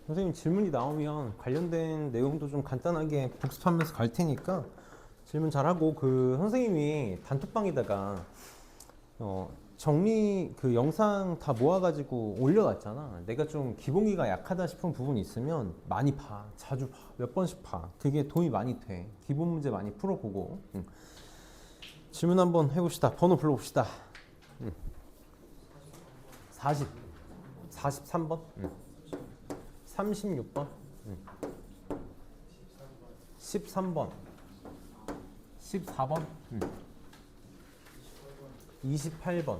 선생님 질문이 나오면 관련된 내용도 좀 간단하게 복습하면서 갈 테니까 질문 잘하고, 그 선생님이 단톡방에다가 정리 그 영상 다 모아가지고 올려놨잖아. 내가 좀 기본기가 약하다 싶은 부분이 있으면 많이 봐, 자주 봐, 몇 번씩 봐. 그게 도움이 많이 돼. 기본 문제 많이 풀어보고. 질문 한번 해봅시다. 번호 불러봅시다. 40, 43번, 36번, 13번, 14번, 28번.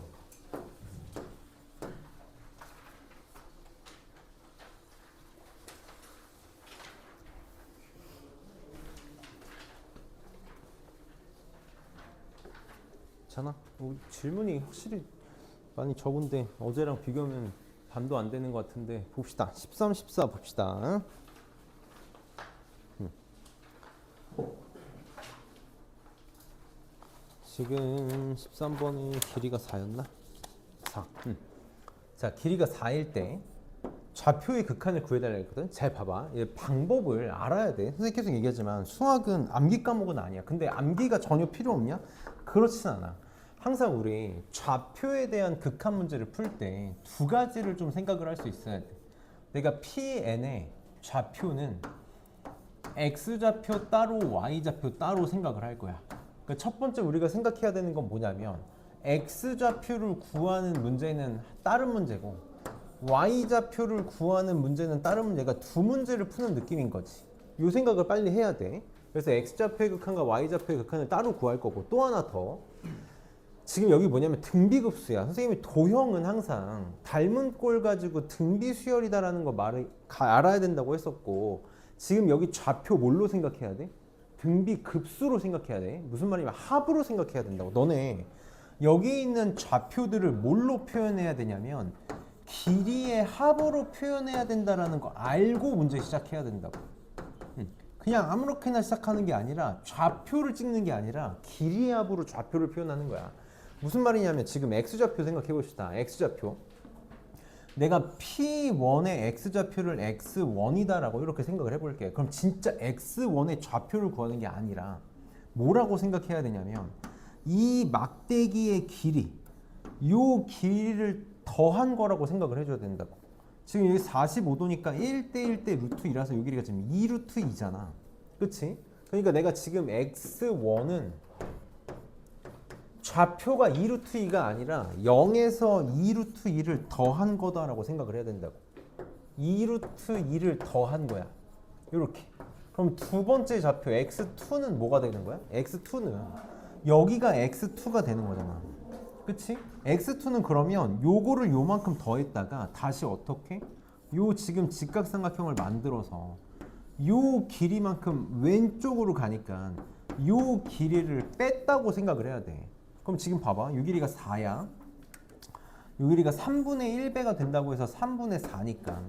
괜찮아? 질문이 확실히 많이 적은데 어제랑 비교하면 반도 안 되는 것 같은데 봅시다. 13, 14 봅시다. 지금 13번이 길이가 4였나? 4. 자, 길이가 4일 때 좌표의 극한을 구해달라 했거든. 잘 봐봐. 이 방법을 알아야 돼. 선생님 계속 얘기하지만 수학은 암기 과목은 아니야. 근데 암기가 전혀 필요 없냐? 그렇진 않아. 항상 우리 좌표에 대한 극한 문제를 풀 때 두 가지를 좀 생각을 할 수 있어야 돼. 내가 Pn의 좌표는 X좌표 따로 Y좌표 따로 생각을 할 거야. 그러니까 첫 번째 우리가 생각해야 되는 건 뭐냐면 X좌표를 구하는 문제는 다른 문제고 Y좌표를 구하는 문제는 다른 문제가 두 문제를 푸는 느낌인 거지. 이 생각을 빨리 해야 돼. 그래서 X좌표의 극한과 Y좌표의 극한을 따로 구할 거고, 또 하나 더, 지금 여기 뭐냐면 등비급수야. 선생님이 도형은 항상 닮은 꼴 가지고 등비수열이다라는 거 말을 알아야 된다고 했었고, 지금 여기 좌표 뭘로 생각해야 돼? 등비급수로 생각해야 돼. 무슨 말이냐면 합으로 생각해야 된다고. 너네 여기 있는 좌표들을 뭘로 표현해야 되냐면 길이의 합으로 표현해야 된다라는 거 알고 문제 시작해야 된다고. 그냥 아무렇게나 시작하는 게 아니라 좌표를 찍는 게 아니라 길이의 합으로 좌표를 표현하는 거야. 무슨 말이냐면 지금 X좌표 생각해 봅시다. X좌표. 내가 P1의 X좌표를 X1이다라고 이렇게 생각을 해볼게. 그럼 진짜 X1의 좌표를 구하는 게 아니라 뭐라고 생각해야 되냐면 이 막대기의 길이, 요 길이를 더한 거라고 생각을 해줘야 된다고. 지금 여기 45도니까 1대 1대 루트 2라서 요 길이가 지금 2 루트 2잖아. 그치? 그러니까 내가 지금 X1은 좌표가 2 루트 2가 아니라 0에서 2 루트 2를 더한 거다라고 생각을 해야 된다고. 2 루트 2를 더한 거야. 이렇게. 그럼 두 번째 좌표 x2는 뭐가 되는 거야? x2는 여기가 x2가 되는 거잖아. 그치? x2는 그러면 요거를 요만큼 더했다가 다시 어떻게? 요 지금 직각삼각형을 만들어서 요 길이만큼 왼쪽으로 가니까 요 길이를 뺐다고 생각을 해야 돼. 그럼 지금 봐봐. 요 길이가 4야. 요 길이가 3분의 1배가 된다고 해서 3분의 4니까.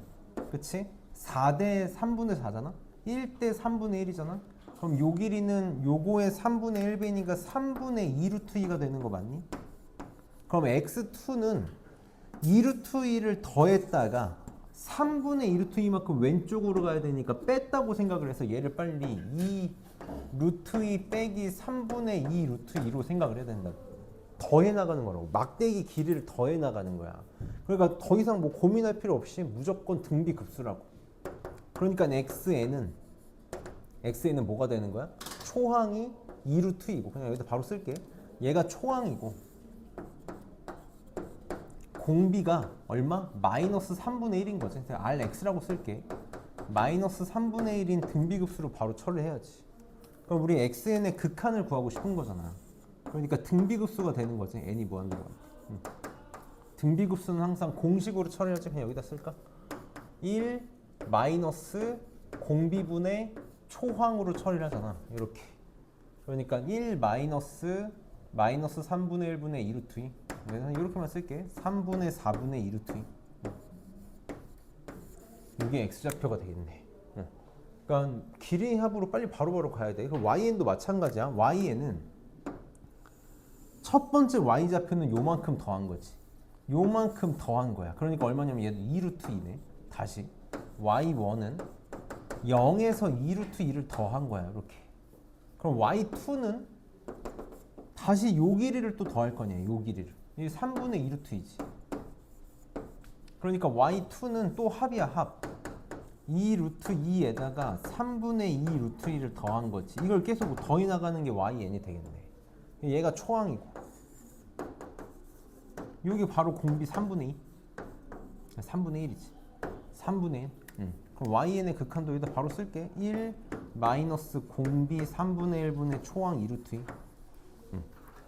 그치? 4대 3분의 4잖아? 1대 3분의 1이잖아? 그럼 요 길이는 요거의 3분의 1배니까 3분의 2 루트 2가 되는 거 맞니? 그럼 x2는 2 루트 2를 더했다가 3분의 2 루트 2만큼 왼쪽으로 가야 되니까 뺐다고 생각을 해서 얘를 빨리 2 루트 2 빼기 3분의 2 루트 2로 생각을 해야 된다. 더해 나가는 거라고. 막대기 길이를 더해 나가는 거야. 그러니까 더 이상 뭐 고민할 필요 없이 무조건 등비급수라고. 그러니까 xn은 뭐가 되는 거야? 초항이 2 루트 2고, 그냥 여기다 바로 쓸게. 얘가 초항이고 공비가 얼마? 마이너스 3분의 1인 거지. rx라고 쓸게. 마이너스 3분의 1인 등비급수로 바로 처리해야지. 그럼 우리 xn의 극한을 구하고 싶은 거잖아. 그러니까 등비급수가 되는 거지. n이 무한대로. 등비급수는 항상 공식으로 처리하지. 그냥 여기다 쓸까? 1 마이너스 공비분의 초항으로 처리를 하잖아. 이렇게. 그러니까 1 마이너스 3분의 1분의 2 루트 2. 내가 이렇게만 쓸게. 3분의 4분의 2 루트 2. 이게 x좌표가 되겠네. 그러니까 길이 합으로 빨리 바로바로 가야 돼. 그럼yn도 마찬가지야.yn은 첫 번째 y좌표는 요만큼 더한 거지. 요만큼 더한 거야. 그러니까 얼마냐면 얘도 2 루트 2네. 다시 y1은 0에서 2 루트 2를 더한 거야. 이렇게. 그럼 y2는 다시 요 길이를 또 더할 거냐. 요 길이를. 이게 3분의 2 루트 2지. 그러니까 y2는 또 합이야. 합. 2 루트 2에다가 3분의 2 루트 2를 더한 거지. 이걸 계속 더해 나가는 게yn이 되겠네. 얘가 초항이고. 여기 바로 공비 3분의 2. 3분의 1이지. 3분의 1. 그럼 yn의 극한도 여기다 바로 쓸게. 1 마이너스 공비 3분의 1분의 초항 2 루트 2.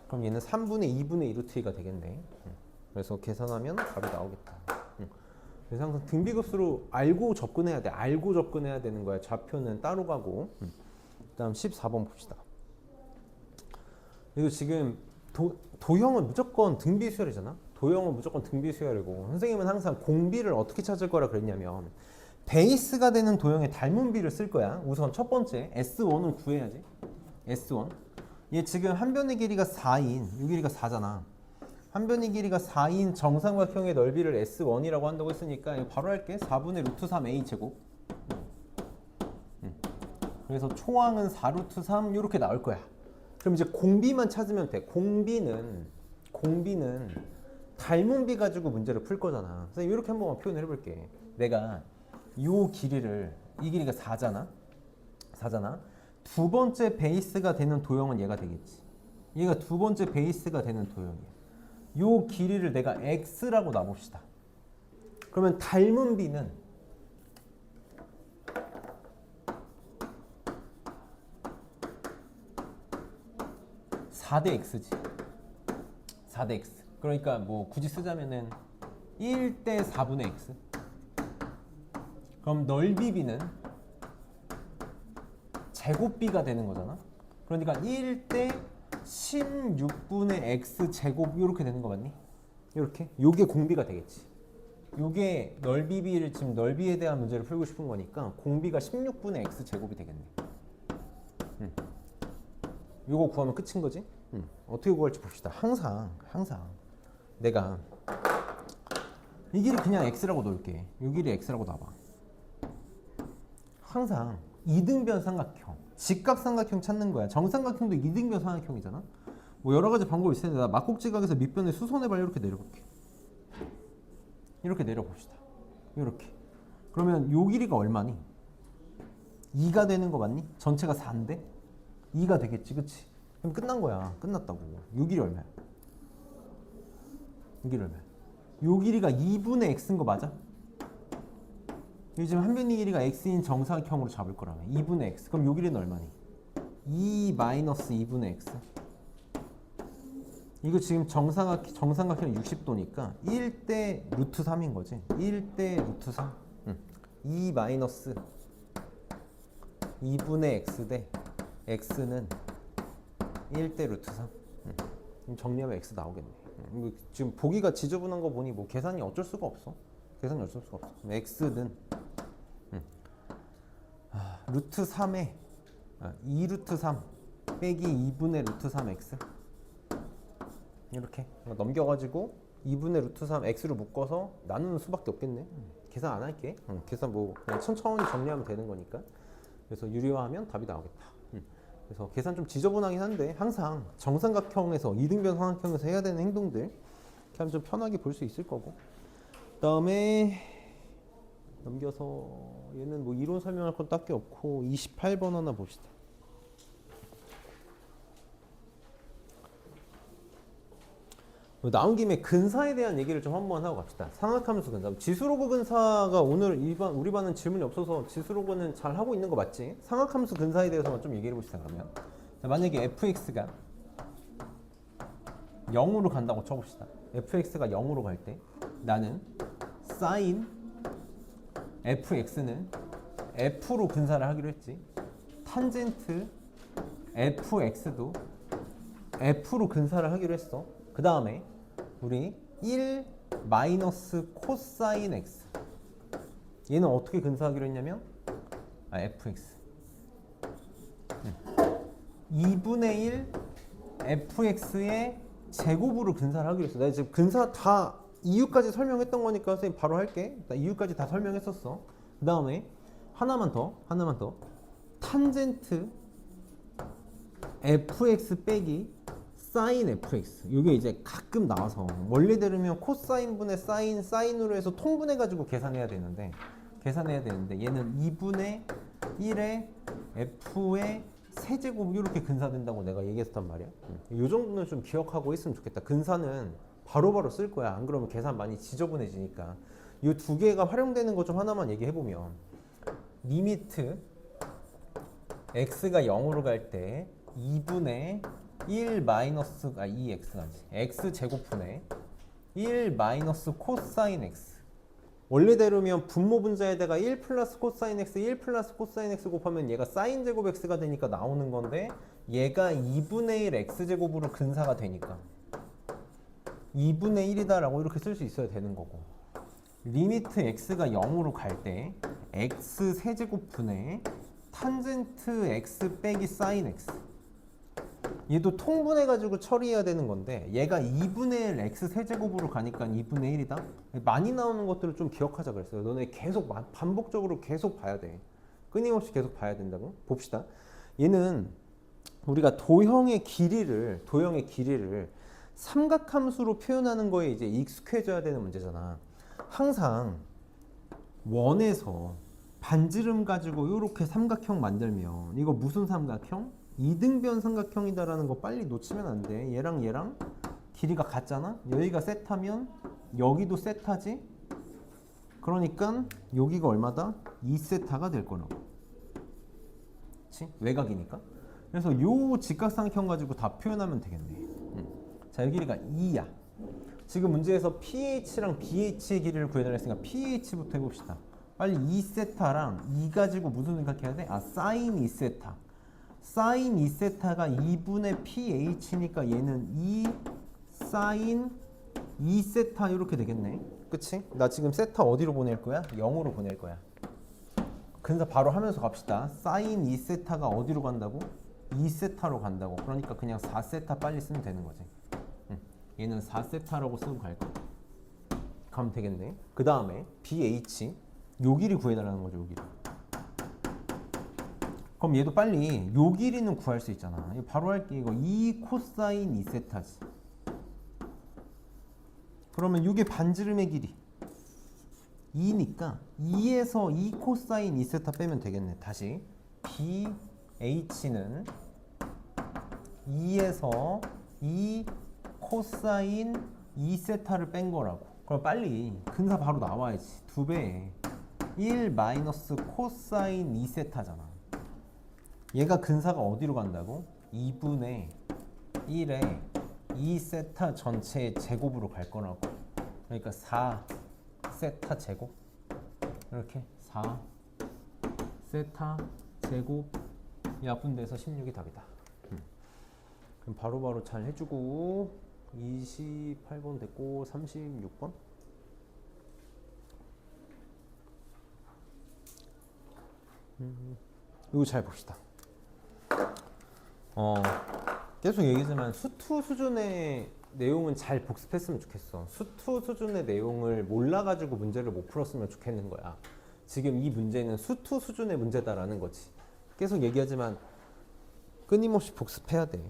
그럼 얘는 3분의 2분의 2 루트 2가 되겠네. 그래서 계산하면 답이 나오겠다. 그래서 항상 등비급수로 알고 접근해야 돼. 알고 접근해야 되는 거야. 좌표는 따로 가고. 그다음 14번 봅시다. 이거 지금 도형은 무조건 등비 수열이잖아. 도형은 무조건 등비 수열이고 선생님은 항상 공비를 어떻게 찾을 거라 그랬냐면 베이스가 되는 도형의 닮은 비를 쓸 거야. 우선 첫 번째 S1은 구해야지. S1. 얘 지금 한 변의 길이가 4인 이 길이가 4잖아. 한 변의 길이가 4인 정삼각형의 넓이를 S1이라고 한다고 했으니까 이거 바로 할게. 4분의 루트 3A 제곱. 그래서 초항은 4 루트 3 이렇게 나올 거야. 그럼 이제 공비만 찾으면 돼. 공비는 닮은 비 가지고 문제를 풀 거잖아. 그래서 이렇게 한번 표현을 해볼게. 내가 요 길이를 이 길이가 4잖아. 두 번째 베이스가 되는 도형은 얘가 되겠지. 얘가 두 번째 베이스가 되는 도형이야. 요 길이를 내가 x라고 놔봅시다. 그러면 닮은 비는 (4 대 x지) 4 대 x. 그러니까 뭐 굳이 쓰자면은 1 대 4분의 x. 그럼 넓이 b는 제곱 b가 되는 거잖아. 그러니까 1 대 16분의 x 제곱 이렇게 되는 거 맞니? 이렇게. 요게 공비가 되겠지. 요게 넓이 b를 지금 넓이에 대한 문제를 풀고 싶은 거니까 공비가 16분의 x 제곱이 되겠네. 요거 구하면 끝인 거지? 어떻게 구할지 봅시다. 항상 내가 이 길이 그냥 x라고 놓을게. 요 길이 x라고 놔봐. 항상 이등변 삼각형, 직각삼각형 찾는 거야. 정삼각형도 이등변 삼각형이잖아. 뭐 여러 가지 방법이 있을 텐데 나 막곡지각에서 밑변의 수선의 발 이렇게 내려볼게. 이렇게 내려봅시다. 이렇게. 그러면 요 길이가 얼마니? 2가 되는 거 맞니? 전체가 4인데 2가 되겠지, 그치? 그럼 끝난 거야. 끝났다고. 요 길이 얼마야? 요 길이 얼마야? 요 길이가 2분의 x인 거 맞아? 지금 한 변의 길이가 x인 정사각형으로 잡을 거라면 2분의 x. 그럼 요 길이는 얼마니? 2 마이너스 2분의 x. 이거 지금 정삼각형 60도니까 1대 루트 3인 거지. 1대 루트 3. 2 마이너스 2분의 x 대 x는 1대 루트 3. 정리하면 x 나오겠네. 지금 보기가 지저분한 거 보니 뭐 계산이 어쩔 수가 없어. x는 루트 3에 2 루트 3 빼기 2분의 루트 3x 이렇게 넘겨가지고 2분의 루트 3 x로 묶어서 나누는 수밖에 없겠네. 계산 안 할게. 계산 뭐 그냥 천천히 정리하면 되는 거니까. 그래서 유리화하면 답이 나오겠다. 그래서 계산 좀 지저분하긴 한데 항상 정삼각형에서 이등변 삼각형에서 해야 되는 행동들 이렇게 하면 좀 편하게 볼 수 있을 거고. 그다음에 넘겨서 얘는 뭐 이론 설명할 건 딱히 없고 28번 하나 봅시다. 나온 김에 근사에 대한 얘기를 좀 한번 하고 갑시다. 삼각함수 근사. 지수로그 근사가 오늘 우리 반은 질문이 없어서 지수로그는 잘 하고 있는 거 맞지? 삼각함수 근사에 대해서만 좀 얘기해 봅시다. 그러면 자, 만약에 fx가 0으로 간다고 쳐봅시다. fx가 0으로 갈 때 나는 sin fx는 f로 근사를 하기로 했지. 탄젠트 fx도 f로 근사를 하기로 했어. 그 다음에 우리 1 마이너스 코사인 x 얘는 어떻게 근사하기로 했냐면 fx 2분의 1 fx의 제곱으로 근사를 하기로 했어. 내가 지금 근사 다 이유까지 설명했던 거니까 선생님 바로 할게. 나 이유까지 다 설명했었어. 그 다음에 하나만 더 탄젠트 fx 빼기 사인 fx. 이게 이제 가끔 나와서 원리대로면 코사인 분의 사인으로 해서 통분해 가지고 계산해야 되는데 얘는 2분의 1의 f의 세제곱 이렇게 근사된다고 내가 얘기했단 말이야. 이 정도는 좀 기억하고 있으면 좋겠다. 근사는 바로바로 쓸 거야. 안 그러면 계산 많이 지저분해지니까. 이 두 개가 활용되는 거 좀 하나만 얘기해 보면, 리미트 x가 0으로 갈 때 2분의 1 마이너스 2x가 아니지, x 제곱분의 1 마이너스 코사인 x. 원래대로면 분모 분자에다가 1 플러스 코사인 x, 1 플러스 코사인 x 곱하면 얘가 사인 제곱 x가 되니까 나오는 건데, 얘가 2분의 1 x 제곱으로 근사가 되니까 2분의 1이다 라고 이렇게 쓸 수 있어야 되는 거고, 리미트 x가 0으로 갈 때 x 세제곱분의 탄젠트 x 빼기 사인 x. 얘도 통분해가지고 처리해야 되는 건데, 얘가 2분의 1 x 세제곱으로 가니까 2분의 1이다? 많이 나오는 것들을 좀 기억하자 그랬어요. 너네 계속 반복적으로 계속 봐야 돼. 끊임없이 계속 봐야 된다고? 봅시다. 얘는 우리가 도형의 길이를 삼각함수로 표현하는 거에 이제 익숙해져야 되는 문제잖아. 항상 원에서 반지름 가지고 이렇게 삼각형 만들면 이거 무슨 삼각형? 이등변 삼각형이다라는 거 빨리 놓치면 안 돼. 얘랑 길이가 같잖아? 여기가 세타면 여기도 세타지? 그러니까 여기가 얼마다? 2세타가 될 거라고. 그치? 외곽이니까. 그래서 요 직각삼각형 가지고 다 표현하면 되겠네. 자, 여기 길이가 2야. 지금 문제에서 PH랑 BH의 길이를 구해달라 했으니까 PH부터 해봅시다. 빨리 2세타랑 2 가지고 무슨 생각해야 돼? 사인 2세타. 사인 2세타가 2분의 PH니까 얘는 2 사인 2세타 이렇게 되겠네. 그치? 나 지금 세타 어디로 보낼 거야? 0으로 보낼 거야. 그래서 바로 하면서 갑시다. 사인 2세타가 어디로 간다고? 2세타로 간다고. 그러니까 그냥 4세타 빨리 쓰면 되는 거지. 얘는 4세타라고 쓰고 갈 거야. 가면 되겠네. 그 다음에 BH 요 길이 구해달라는 거죠. 요 길이. 그럼 얘도 빨리 요 길이는 구할 수 있잖아. 이거 바로 할게. 이거 2 코사인 2세타지. 그러면 이게 반지름의 길이 2니까 2에서 2 코사인 2세타 빼면 되겠네. 다시 BH는 2에서 2 코사인 2세타를 뺀 거라고. 그럼 빨리 근사 바로 나와야지. 2배 1 마이너스 코사인 2세타잖아. 얘가 근사가 어디로 간다고? 2분의 1에 2세타 전체의 제곱으로 갈 거라고. 그러니까 4세타 제곱. 이렇게 4세타 제곱 약분돼서 16이 답이다. 그럼 바로바로 잘 해주고, 28번 됐고 36번. 이거 잘 봅시다. 계속 얘기하지만 수투 수준의 내용은 잘 복습했으면 좋겠어. 수투 수준의 내용을 몰라가지고 문제를 못 풀었으면 좋겠는 거야. 지금 이 문제는 수투 수준의 문제다라는 거지. 계속 얘기하지만 끊임없이 복습해야 돼.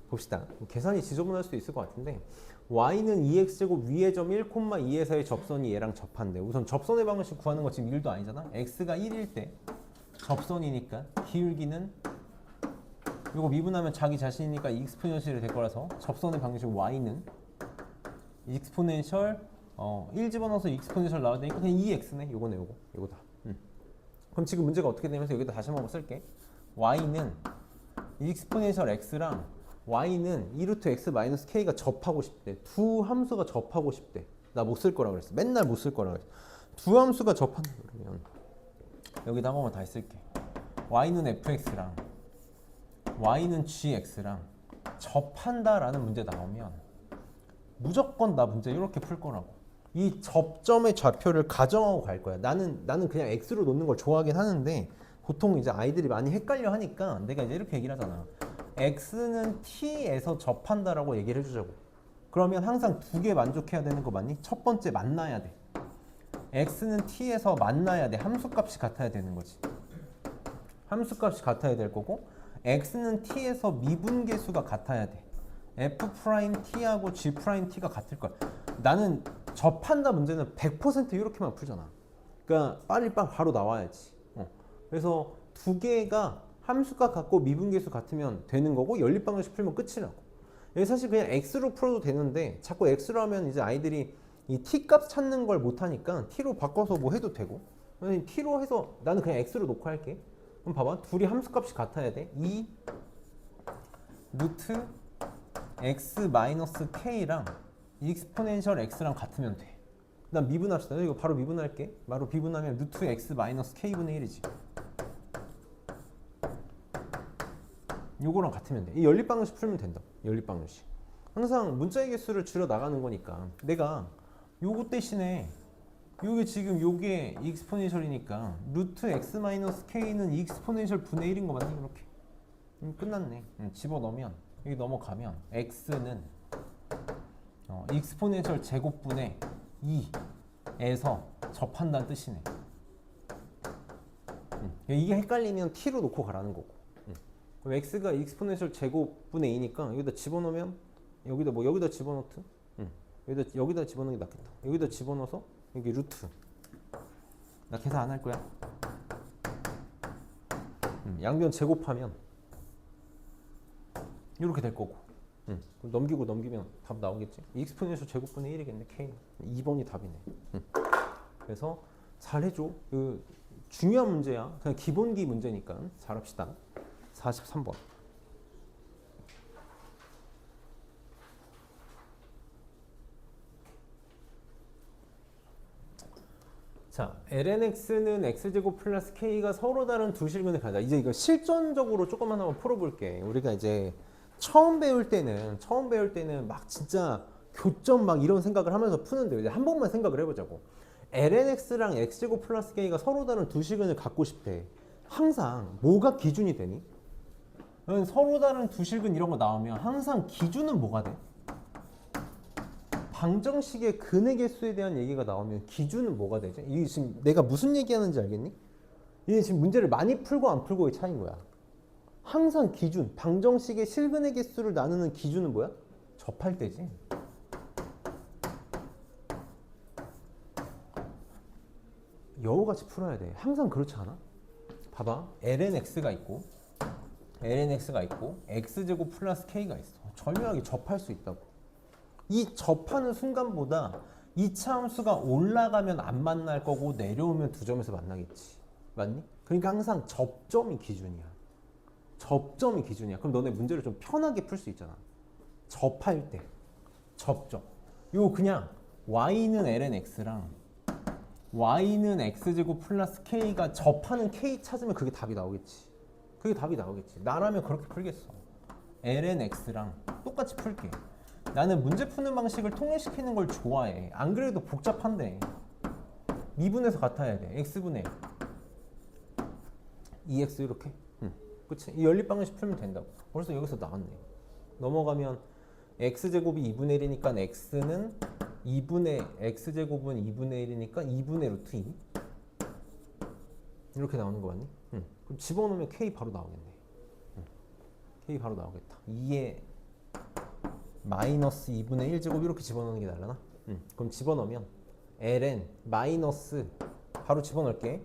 봅시다. 계산이 지저분할 수도 있을 것 같은데, y는 2x제곱 위의 점 1,2에서의 접선이 얘랑 접한대. 우선 접선의 방식 구하는 거 지금 1도 아니잖아. x가 1일 때 접선이니까 기울기는 이거 미분하면 자기 자신이니까 익스포넨셜이 될 거라서 접선의 방식 y는 익스포넨셜 1 집어넣어서 익스포넨셜 나와야 되니까 그냥 2x네. 요거네. 요거다. 그럼 지금 문제가 어떻게 되면서 여기다 다시 한번 쓸게. y는 익스포넨셜 x랑 y는 2루트 x 마이너스 k가 접하고 싶대. 두 함수가 접하고 싶대. 나 못 쓸 거라 그랬어. 맨날 못 쓸 거라 그랬어. 두 함수가 접한다 그러면 여기다 한 번만 다시 쓸게. y는 fx랑 y는 gx랑 접한다라는 문제 나오면 무조건 나 문제 이렇게 풀 거라고. 이 접점의 좌표를 가정하고 갈 거야. 나는 그냥 x로 놓는 걸 좋아하긴 하는데, 보통 이제 아이들이 많이 헷갈려 하니까 내가 이제 이렇게 얘기를 하잖아. x는 t에서 접한다라고 얘기를 해주자고. 그러면 항상 두 개 만족해야 되는 거 맞니? 첫 번째 만나야 돼. x는 t에서 만나야 돼. 함수값이 같아야 되는 거지. 함수값이 같아야 될 거고 x는 t에서 미분계수가 같아야 돼. f't하고 g't가 같을 거야. 나는 접한다 문제는 100% 이렇게만 풀잖아. 그러니까 빨리 바로 나와야지. 그래서 두 개가 함수값 같고 미분계수 같으면 되는 거고 연립방정식 풀면 끝이라고. 여기 사실 그냥 x로 풀어도 되는데 자꾸 x로 하면 이제 아이들이 이 t 값 찾는 걸 못하니까 t로 바꿔서 뭐 해도 되고 t로 해서 나는 그냥 x로 놓고 할게. 그럼 봐봐. 둘이 함수값이 같아야 돼. 2 루트 x 마이너스 k랑 익스포넨셜 x랑 같으면 돼. 난 미분합시다. 이거 바로 미분할게. 바로 미분하면 루트 x 마이너스 k분의 1이지. 요거랑 같으면 돼. 이 연립방정식 풀면 된다. 연립방정식. 항상 문자의 개수를 줄여 나가는 거니까 내가 요거 대신에 요게 지금 요게 익스포넨셜이니까 루트 x 마이너스 k는 익스포넨셜 분의 1인 거 맞니? 이렇게. 끝났네. 집어넣으면 여기 넘어가면 x는 익스포넨셜 제곱분의 2에서 접한다는 뜻이네. 이게 헷갈리면 t로 놓고 가라는 거고. 그럼 x가 익스포넨셜 제곱분의 2니까 여기다 집어넣으면 여기다 집어넣든 여기다 집어넣는 게 낫겠다. 여기다 집어넣어서 여기 루트. 나 계산 안 할 거야. 양변 제곱하면 이렇게 될 거고. 그럼 넘기면 답 나오겠지. 익스포넨셜 제곱분의 1이겠네. k. 2번이 답이네. 그래서 잘해줘. 그 중요한 문제야. 그냥 기본기 문제니까 잘합시다. 43번. 자, lnx는 x제곱 플러스 k가 서로 다른 두 실근을 가자. 이제 이거 실전적으로 조금만 한번 풀어볼게. 우리가 이제 처음 배울 때는 막 진짜 교점 막 이런 생각을 하면서 푸는데 이제 한 번만 생각을 해보자고. lnx랑 x제곱 플러스 k가 서로 다른 두 실근을 갖고 싶대. 항상 뭐가 기준이 되니? 서로 다른 두 실근 이런 거 나오면 항상 기준은 뭐가 돼? 방정식의 근의 개수에 대한 얘기가 나오면 기준은 뭐가 되지? 이게 지금 내가 무슨 얘기하는지 알겠니? 이게 지금 문제를 많이 풀고 안 풀고의 차이인 거야. 항상 기준, 방정식의 실근의 개수를 나누는 기준은 뭐야? 접할 때지. 여우같이 풀어야 돼. 항상 그렇지 않아? 봐봐. lnx가 있고 x제곱 플러스 k가 있어. 절묘하게 접할 수 있다고. 이 접하는 순간보다 2차 함수가 올라가면 안 만날 거고 내려오면 두 점에서 만나겠지. 맞니? 그러니까 항상 접점이 기준이야. 그럼 너네 문제를 좀 편하게 풀 수 있잖아. 접할 때 접점. 이거 그냥 y는 lnx랑 y는 x제곱 플러스 k가 접하는 k 찾으면 그게 답이 나오겠지. 나라면 그렇게 풀겠어. lnx랑 똑같이 풀게. 나는 문제 푸는 방식을 통일시키는 걸 좋아해. 안 그래도 복잡한데. 미분해서 같아야 돼. x분의 2x 이렇게. 그치? 이 연립방정식 풀면 된다고. 벌써 여기서 나왔네. 넘어가면 x제곱이 2분의 1이니까 x는 x제곱은 2분의 1이니까 2분의 루트 2 이렇게 나오는 거 같니? 그럼 집어넣으면 k 바로 나오겠네. k 바로 나오겠다. 2에 마이너스 2분의 1제곱 이렇게 집어넣는 게 나려나? 그럼 집어넣으면 ln 마이너스 바로 집어넣을게.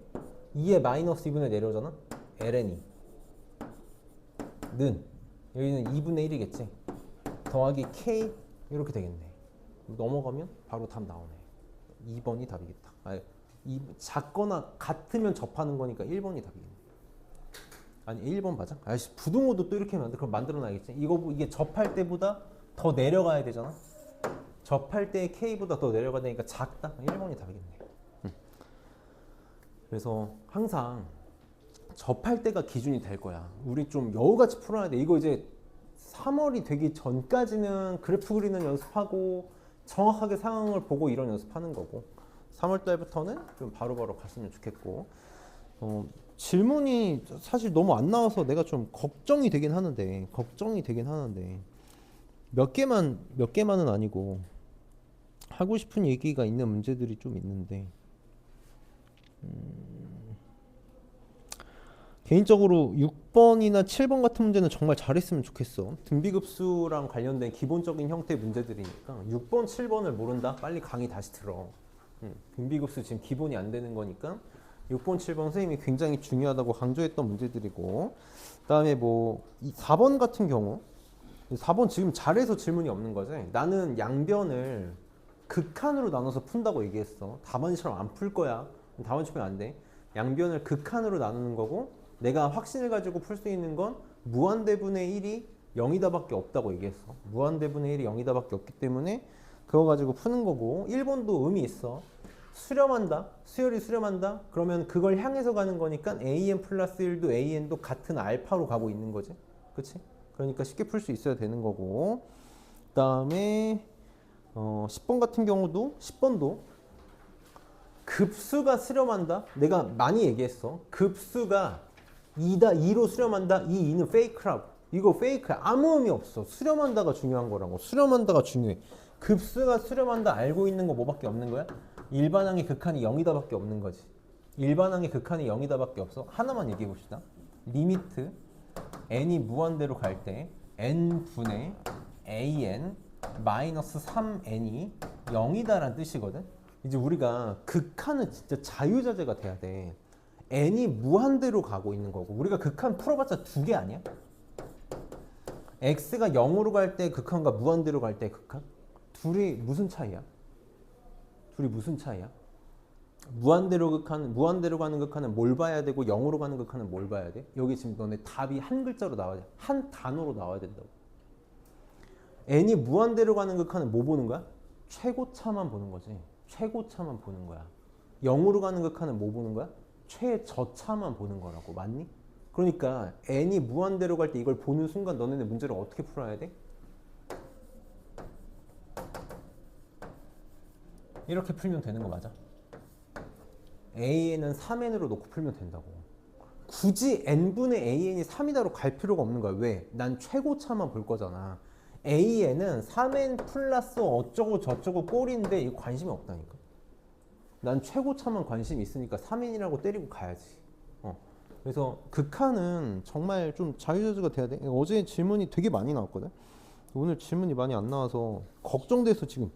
2에 마이너스 2분의 내려오잖아? ln이 는 여기는 2분의 1이겠지? 더하기 k 이렇게 되겠네. 넘어가면 바로 답 나오네. 2번이 답이겠다. 작거나 같으면 접하는 거니까 1번이 답이겠네. 아니 1번 맞아? 아이씨 부등호도 또 이렇게 그럼 만들어놔야겠지. 이게 접할 때보다 더 내려가야 되잖아. 접할 때 k보다 더 내려가야 되니까 작다. 1번이 답이겠네. 그래서 항상 접할 때가 기준이 될 거야. 우리 좀 여우같이 풀어야 돼. 이거 이제 3월이 되기 전까지는 그래프 그리는 연습하고 정확하게 상황을 보고 이런 연습하는 거고 3월 달부터는 좀 바로바로 갔으면 좋겠고 질문이 사실 너무 안 나와서 내가 좀 걱정이 되긴 하는데 몇 개만은 아니고 하고 싶은 얘기가 있는 문제들이 좀 있는데 개인적으로 6번이나 7번 같은 문제는 정말 잘했으면 좋겠어. 등비급수랑 관련된 기본적인 형태의 문제들이니까 6번, 7번을 모른다? 빨리 강의 다시 들어. 등비급수 지금 기본이 안 되는 거니까 6번, 7번 선생님이 굉장히 중요하다고 강조했던 문제들이고, 그다음에 뭐 4번 같은 경우 4번 지금 잘해서 질문이 없는 거지. 나는 양변을 극한으로 나눠서 푼다고 얘기했어. 답안지처럼 안 풀 거야. 답안지면 안 돼. 양변을 극한으로 나누는 거고, 내가 확신을 가지고 풀 수 있는 건 무한대분의 1이 0이다밖에 없다고 얘기했어. 무한대분의 1이 0이다밖에 없기 때문에 그거 가지고 푸는 거고, 1번도 의미 있어. 수렴한다. 수열이 수렴한다. 그러면 그걸 향해서 가는 거니까 an 플러스 1도 an도 같은 알파로 가고 있는 거지. 그치? 그러니까 쉽게 풀 수 있어야 되는 거고, 그 다음에 10번 같은 경우도 10번도 급수가 수렴한다. 내가 많이 얘기했어. 급수가 2로 수렴한다. 이 2는 페이크라고. 이거 페이크야. 아무 의미 없어. 수렴한다가 중요한 거라고. 수렴한다가 중요해. 급수가 수렴한다 알고 있는 거 뭐밖에 없는 거야? 일반항의 극한이 0이다밖에 없는 거지. 일반항의 극한이 0이다밖에 없어. 하나만 얘기해 봅시다. 리미트 n이 무한대로 갈 때 n분의 an 마이너스 3n이 0이다라는 뜻이거든. 이제 우리가 극한은 진짜 자유자재가 돼야 돼. n이 무한대로 가고 있는 거고, 우리가 극한 풀어봤자 두 개 아니야? x가 0으로 갈 때 극한과 무한대로 갈 때 극한? 둘이 무슨 차이야? 둘이 무슨 차이야? 무한대로 가는 극한은 뭘 봐야 되고 0으로 가는 극한은 뭘 봐야 돼? 여기 지금 너네 답이 한 글자로 나와야 돼. 한 단어로 나와야 된다고. n이 무한대로 가는 극한은 뭐 보는 거야? 최고차만 보는 거지. 최고차만 보는 거야. 0으로 가는 극한은 뭐 보는 거야? 최저차만 보는 거라고. 맞니? 그러니까 n이 무한대로 갈 때 이걸 보는 순간 너네는 문제를 어떻게 풀어야 돼? 이렇게 풀면 되는 거 맞아? an은 3n으로 놓고 풀면 된다고. 굳이 n분의 an이 3이다로 갈 필요가 없는 거야. 왜? 난 최고차만 볼 거잖아. an은 3n 플러스 어쩌고 저쩌고 꼴인데 이거 관심이 없다니까. 난 최고차만 관심이 있으니까 3n이라고 때리고 가야지. 그래서 극한은 정말 좀 자유자재가 돼야 돼. 어제 질문이 되게 많이 나왔거든. 오늘 질문이 많이 안 나와서 걱정돼서 지금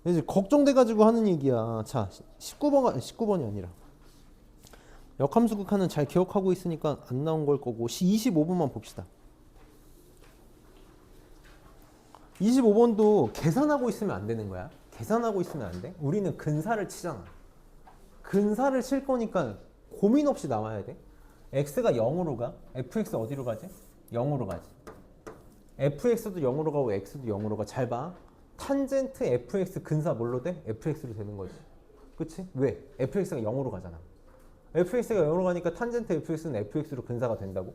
이제 걱정돼가지고 하는 얘기야. 자, 19번이 아니라 역함수 극한은 잘 기억하고 있으니까 안 나온 걸 거고 25번만 봅시다. 25번도 계산하고 있으면 안 되는 거야. 계산하고 있으면 안 돼. 우리는 근사를 치잖아. 근사를 칠 거니까 고민 없이 나와야 돼. x가 0으로 가. fx 어디로 가지? 0으로 가지. fx도 0으로 가고 x도 0으로 가. 잘 봐. 탄젠트 fx 근사 뭘로 돼? fx로 되는 거지. 그치? 왜? fx가 0으로 가잖아. fx가 0으로 가니까 탄젠트 fx는 fx로 근사가 된다고.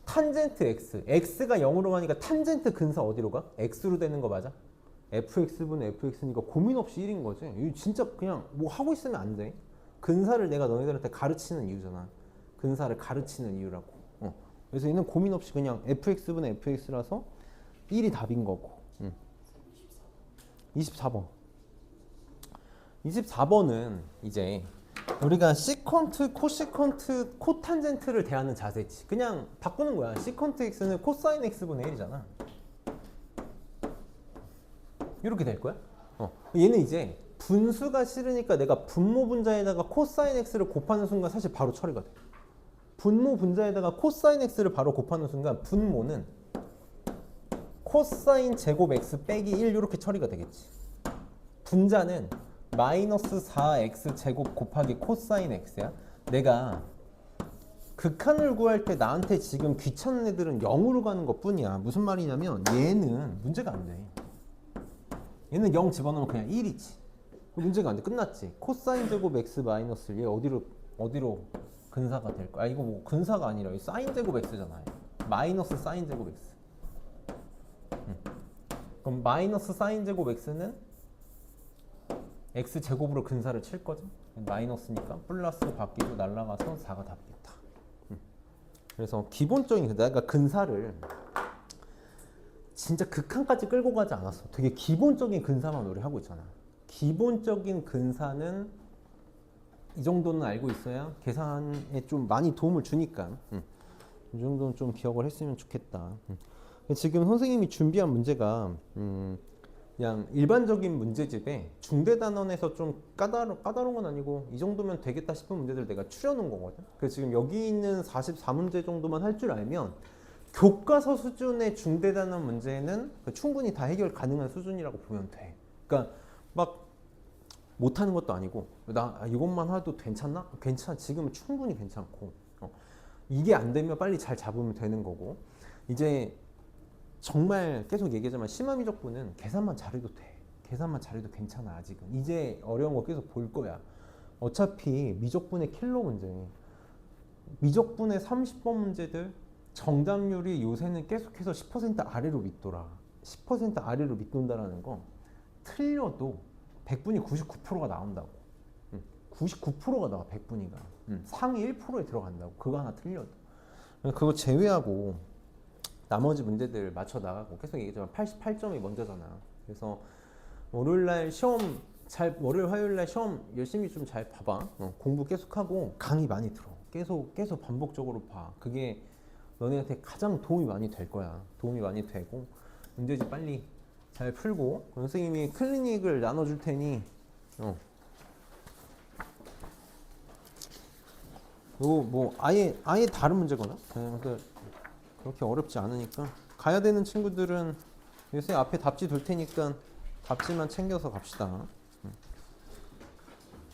탄젠트 x가 0으로 가니까 탄젠트 근사 어디로 가? x로 되는 거 맞아? fx분의 fx니까 고민 없이 1인 거지. 이거 진짜 그냥 뭐 하고 있으면 안 돼. 근사를 내가 너희들한테 가르치는 이유잖아. 근사를 가르치는 이유라고. 그래서 얘는 고민 없이 그냥 fx분의 fx라서 1이 답인 거고. 24번. 24번은 이제 우리가 시컨트, 코시컨트, 코탄젠트를 대하는 자세지. 그냥 바꾸는 거야. 시컨트 x는 코사인 x분의 1이잖아. 이렇게 될 거야. 얘는 이제 분수가 싫으니까 내가 분모 분자에다가 코사인 x를 곱하는 순간 사실 바로 처리가 돼. 분모 분자에다가 코사인 x를 바로 곱하는 순간 분모는 코사인 제곱 x 빼기 1 이렇게 처리가 되겠지. 분자는 마이너스 4x 제곱 곱하기 코사인 x야. 내가 극한을 구할 때 나한테 지금 귀찮은 애들은 0으로 가는 것 뿐이야. 무슨 말이냐면 얘는 문제가 안 돼. 얘는 0 집어넣으면 그냥 1이지. 문제가 안 돼. 끝났지. 코사인 제곱 x 마이너스 얘 어디로 근사가 될 거야? 이거 뭐 근사가 아니라 사인 제곱 x잖아요. 마이너스 사인 제곱 x. 그럼 마이너스 사인 제곱 x는 x 제곱으로 근사를 칠 거죠. 마이너스니까 플러스 바뀌고 날라가서 4가 답겠다. 그래서 기본적인 내가 근사를 진짜 극한까지 끌고 가지 않았어. 되게 기본적인 근사만 우리 하고 있잖아. 기본적인 근사는 이 정도는 알고 있어야 계산에 좀 많이 도움을 주니까 이 정도는 좀 기억을 했으면 좋겠다. 지금 선생님이 준비한 문제가 그냥 일반적인 문제집에 중대단원에서 좀 까다로운 건 아니고 이 정도면 되겠다 싶은 문제들 내가 추려놓은 거거든. 그래서 지금 여기 있는 44문제 정도만 할 줄 알면 교과서 수준의 중대단원 문제는 충분히 다 해결 가능한 수준이라고 보면 돼. 그러니까 막 못하는 것도 아니고 나 이것만 해도 괜찮나? 괜찮아. 지금은 충분히 괜찮고 이게 안 되면 빨리 잘 잡으면 되는 거고 이제 정말 계속 얘기하지만 심화 미적분은 계산만 잘해도 돼. 계산만 잘해도 괜찮아. 아직은 이제 어려운 거 계속 볼 거야. 어차피 미적분의 킬러 문제, 미적분의 30번 문제들 정답률이 요새는 계속해서 10% 아래로 밑돌아. 10% 아래로 밑돈다라는 건 틀려도 100분이 99%가 나온다고. 99%가 나와. 100분위가 상위 1%에 들어간다고. 그거 하나 틀려도. 그거 제외하고 나머지 문제들 맞춰 나가고 계속 얘기했지만 88점이 먼저잖아. 그래서 월요일날 시험 월요일 화요일날 시험 열심히 좀 잘 봐봐. 공부 계속하고 강의 많이 들어. 계속 반복적으로 봐. 그게 너네한테 가장 도움이 많이 될 거야. 도움이 많이 되고 문제집 빨리 잘 풀고 선생님이 클리닉을 나눠줄 테니 이거 뭐 아예 다른 문제거나 그렇게 어렵지 않으니까 가야 되는 친구들은 요새 앞에 답지 둘 테니까 답지만 챙겨서 갑시다.